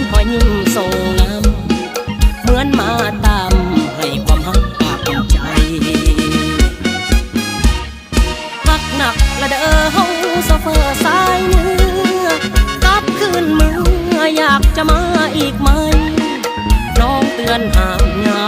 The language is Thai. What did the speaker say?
คอยยิ้มส่งน้ำเหมือนมาตามให้ความหักปากใจหักหนักละเด้อเฮาโซเฟอร์สายเนื้อกลับคืนเมื่ออยากจะมาอีกไหมน้องเตือนห่างงา